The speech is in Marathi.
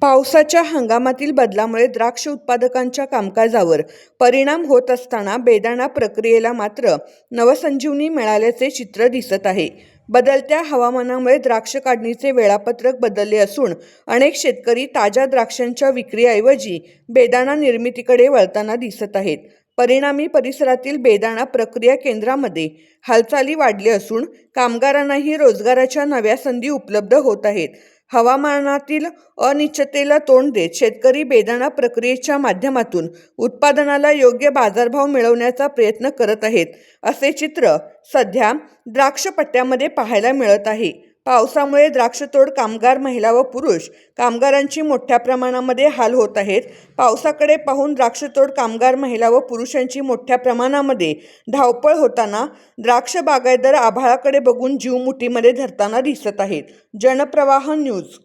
पावसाच्या हंगामातील बदलामुळे द्राक्ष उत्पादकांच्या कामकाजावर परिणाम होत असताना बेदाणा प्रक्रियेला मात्र नवसंजीवनी मिळाल्याचे चित्र दिसत आहे. बदलत्या हवामानामुळे द्राक्ष काढणीचे वेळापत्रक बदलले असून अनेक शेतकरी ताज्या द्राक्षांच्या विक्रीऐवजी बेदाणा निर्मितीकडे वळताना दिसत आहेत. परिणामी परिसरातील बेदाणा प्रक्रिया केंद्रांमध्ये हालचाली वाढल्या असून कामगारांनाही रोजगाराच्या नव्या संधी उपलब्ध होत आहेत. हवामानातील अनिश्चिततेला तोंड देत शेतकरी बेदाणा प्रक्रियेच्या माध्यमातून उत्पादनाला योग्य बाजारभाव मिळवण्याचा प्रयत्न करत आहेत, असे चित्र सध्या द्राक्षपट्ट्यामध्ये पाहायला मिळत आहे. पावसामुळे द्राक्षतोड कामगार महिला व पुरुष कामगारांची मोठ्या प्रमाणामध्ये हाल होत आहेत. पावसाकडे पाहून द्राक्षतोड कामगार महिला व पुरुषांची मोठ्या प्रमाणामध्ये धावपळ होताना द्राक्ष बागायतदार आभाळाकडे बघून जीव मुठीमध्ये धरताना दिसत आहेत. जनप्रवाह न्यूज.